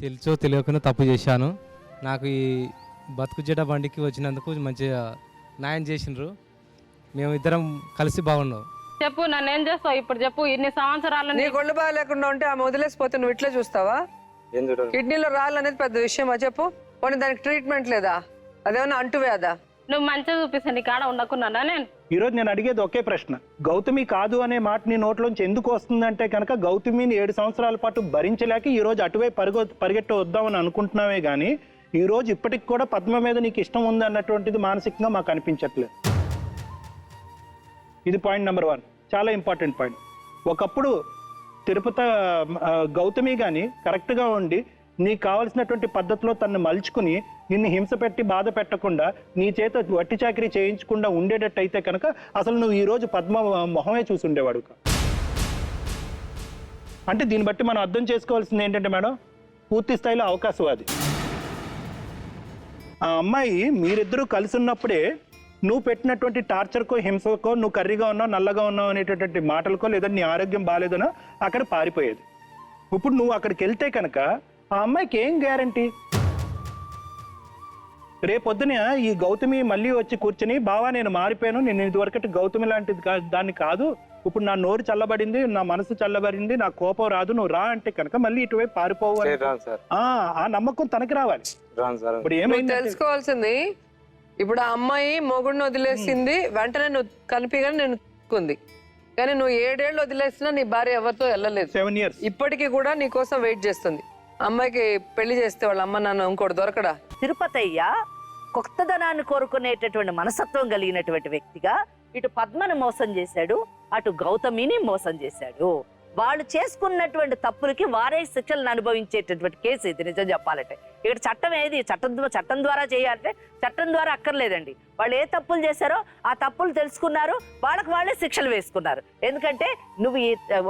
తెలుసో తెలియకుండా తప్పు చేశాను. నాకు ఈ బతుకు జడ బండికి వచ్చినందుకు మంచిగా న్యాయం చేసిండ్రు. మేము ఇద్దరం కలిసి బాగున్నాం. చెప్పు, నన్ను ఏం చేస్తావు ఇప్పుడు చెప్పు. ఇన్ని సంవత్సరాలు నీ ఒళ్ళు బాగా లేకుండా ఉంటే ఆమె వదిలేసిపోతే నువ్వు ఇట్లా చూస్తావా? కిడ్నీలో రాళ్ళు అనేది పెద్ద విషయమా చెప్పు? పోనీ దానికి ట్రీట్మెంట్ లేదా? అదేమన్నా అంటువ్యాదా? నువ్వు మంచిగా చూపిస్తా, నీ కాడ ఉండకున్నానా నేను? ఈ రోజు నేను అడిగేది ఒకే ప్రశ్న. గౌతమి కాదు అనే మాట నీ నోట్లోంచి ఎందుకు వస్తుందంటే కనుక గౌతమిని 7 సంవత్సరాల పాటు భరించలేక ఈ రోజు అటువైపు పరిగెట్ట వద్దామని అనుకుంటున్నావే గానీ ఈ రోజు ఇప్పటికి కూడా పద్మ మీద నీకు ఇష్టం ఉంది అన్నటువంటిది మానసికంగా మాకు అనిపించట్లేదు. ఇది పాయింట్ నెంబర్ 1, చాలా ఇంపార్టెంట్ పాయింట్. ఒకప్పుడు తిరుపతి గౌతమి కానీ కరెక్ట్గా ఉండి నీకు కావాల్సినటువంటి పద్ధతిలో తను మలుచుకుని నిన్ను హింస పెట్టి బాధ పెట్టకుండా నీ చేత వట్టి చాకరీ చేయించకుండా ఉండేటట్టు అయితే కనుక అసలు నువ్వు ఈరోజు పద్మ మొహమే చూసి ఉండేవాడు. అంటే దీన్ని బట్టి మనం అర్థం చేసుకోవాల్సింది ఏంటంటే మేడం, పూర్తి స్థాయిలో అవకాశవాది. ఆ అమ్మాయి మీరిద్దరూ కలిసి ఉన్నప్పుడే నువ్వు పెట్టినటువంటి టార్చర్కో హింసకో నువ్వు కర్రీగా ఉన్నావు నల్లగా ఉన్నావు అనేటటువంటి మాటలకో లేదా నీ ఆరోగ్యం బాగాలేదనో అక్కడ పారిపోయేది. ఇప్పుడు నువ్వు అక్కడికి వెళ్తే కనుక ఆ అమ్మాయికి ఏం గ్యారంటీ? రేపొద్దున ఈ గౌతమి మళ్ళీ వచ్చి కూర్చుని బావా నేను మారిపోయాను, నేను ఇదివరకటి గౌతమి లాంటిది దాన్ని కాదు, ఇప్పుడు నా నోరు చల్లబడింది, నా మనసు చల్లబడింది, నా కోపం రాదు, నువ్వు రా అంటే కనుక మళ్ళీ ఇటువైపు పారిపోవాలి. ఆ నమ్మకం తనకి రావాలి. ఇప్పుడు ఏమైంది తెలుసుకోవాల్సింది, ఇప్పుడు ఆ అమ్మాయి మొగుడిని వదిలేసింది, వెంటనే నువ్వు కనిపిగానే నేను కుంది. కానీ నువ్వు 7 ఏళ్ళు వదిలేసినా నీ భార్య ఎవరితో వెళ్ళలేదు. 7 years ఇప్పటికీ కూడా నీ కోసం వెయిట్ చేస్తుంది. అమ్మాయికి పెళ్లి చేస్తే వాళ్ళ అమ్మ నాన్న ఇంకోటి దొరకడా? తిరుపతయ్య కొత్తదనాన్ని కోరుకునేటటువంటి మనసత్వం కలిగినటువంటి వ్యక్తిగా ఇటు పద్మను మోసం చేశాడు, అటు గౌతమిని మోసం చేశాడు. వాళ్ళు చేసుకున్నటువంటి తప్పులకి వారే శిక్షలను అనుభవించేటటువంటి కేసు ఇది. నిజం చెప్పాలంటే ఇక్కడ చట్టం ఏది? చట్టం ద్వారా చేయాలంటే చట్టం ద్వారా అక్కర్లేదండి. వాళ్ళు ఏ తప్పులు చేశారో ఆ తప్పులు తెలుసుకున్నారు, వాళ్ళకి వాళ్ళే శిక్షలు వేసుకున్నారు. ఎందుకంటే నువ్వు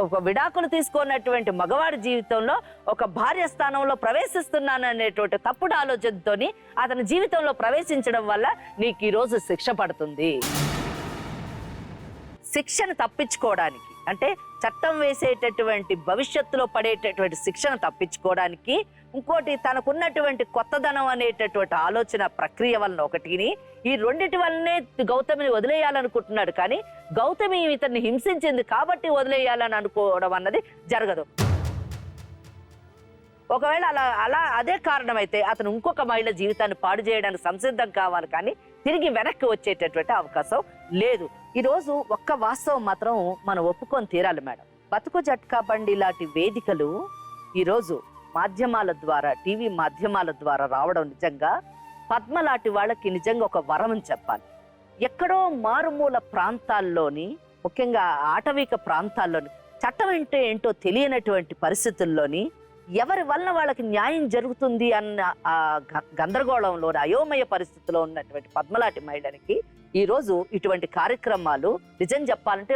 ఒక విడాకులు తీసుకున్నటువంటి మగవాడి జీవితంలో ఒక భార్య స్థానంలో ప్రవేశిస్తున్నాను అనేటువంటి తప్పుడు ఆలోచనతోని అతని జీవితంలో ప్రవేశించడం వల్ల నీకు ఈరోజు శిక్ష పడుతుంది. శిక్షను తప్పించుకోవడానికి అంటే చట్టం వేసేటటువంటి భవిష్యత్తులో పడేటటువంటి శిక్షను తప్పించుకోవడానికి ఇంకోటి తనకున్నటువంటి కొత్తదనం అనేటటువంటి ఆలోచన ప్రక్రియ వలన ఒకటిని ఈ రెండిటి వల్లనే గౌతమిని వదిలేయాలనుకుంటున్నాడు. కానీ గౌతమి ఇతన్ని హింసించింది కాబట్టి వదిలేయాలని అనుకోవడం అన్నది జరగదు. ఒకవేళ అలా అదే కారణమైతే అతను ఇంకొక మహిళ జీవితాన్ని పాడు చేయడానికి సంసిద్ధం కావాలి, కానీ తిరిగి వెనక్కి వచ్చేటటువంటి అవకాశం లేదు. ఈరోజు ఒక్క వాస్తవం మాత్రం మనం ఒప్పుకొని తీరాలి మేడం. బతుకు జట్కా బండి లాంటి వేదికలు ఈరోజు మాధ్యమాల ద్వారా, టీవీ మాధ్యమాల ద్వారా రావడం నిజంగా పద్మ లాంటి వాళ్ళకి నిజంగా ఒక వరం అని చెప్పాలి. ఎక్కడో మారుమూల ప్రాంతాల్లోని, ముఖ్యంగా ఆటవిక ప్రాంతాల్లోని, చట్టం అంటే ఏంటో తెలియనటువంటి పరిస్థితుల్లోని ఎవరి వలన వాళ్ళకి న్యాయం జరుగుతుంది అన్న ఆ గందరగోళంలో, అయోమయ పరిస్థితిలో ఉన్నటువంటి పద్మలాంటి మహిళనికి ఈరోజు ఇటువంటి కార్యక్రమాలు నిజం చెప్పాలంటే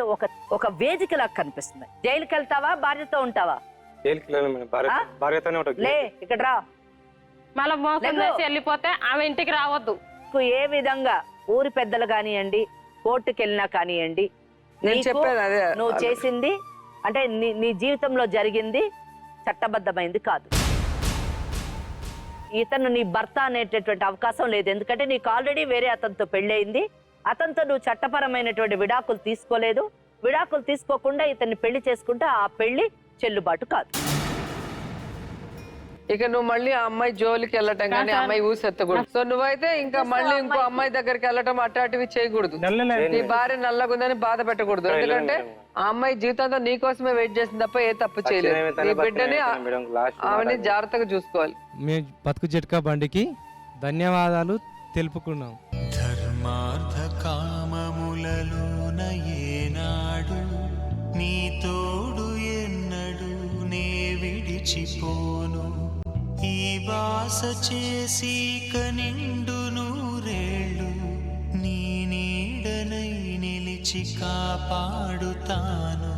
ఒక వేదికలా కనిపిస్తున్నాయి. జైలుకి వెళ్తావా, భార్యతో ఉంటావా? లే ఇక్కడ రా. మళ్ళీ మోసం చేసి వెళ్ళిపోతే ఆమె ఇంటికి రావద్దు. ఏ విధంగా ఊరి పెద్దలు కానివ్వండి, కోర్టుకి వెళ్ళినా కానివ్వండి, నువ్వు చేసింది అంటే నీ జీవితంలో జరిగింది చట్టబద్ధమైంది కాదు. ఇతను నీ భర్త అనేటటువంటి అవకాశం లేదు. ఎందుకంటే నీకు ఆల్రెడీ వేరే అతనితో పెళ్ళయింది. అతనితో నువ్వు చట్టపరమైనటువంటి విడాకులు తీసుకోలేదు. విడాకులు తీసుకోకుండా ఇతన్ని పెళ్లి చేసుకుంటే ఆ పెళ్లి చెల్లుబాటు కాదు. ఇక నువ్వు మళ్ళీ ఆ అమ్మాయి జోలికి వెళ్ళటం కానీ అమ్మాయి ఊసెత్తకూడదు. సో నువ్వైతే ఇంకా మళ్ళీ ఇంకో అమ్మాయి దగ్గరికి వెళ్ళటం అట్లాంటివి చేయకూడదు. నీ భార్య నల్లగుందని బాధ పెట్టకూడదు. ఎందుకంటే ఆ అమ్మాయి జీవితంతో నీ కోసమే వెయిట్ చేసింది తప్ప ఏ తప్పు చేయలేదు. నీ బిడ్డని ఆమెని జాగ్రత్తగా చూసుకోవాలి. మీ బతుకు జట్కా బండికి ధన్యవాదాలు తెలుపుకున్నాం. ధర్మార్థ కామములలోన ఏనాడు నీ తోడు ఎన్నడు నే విడిచిపోను. ఈ వాస చేసి కనిండు నూరేళ్ళు నీ నీడనై నిలిచి కాపాడుతాను.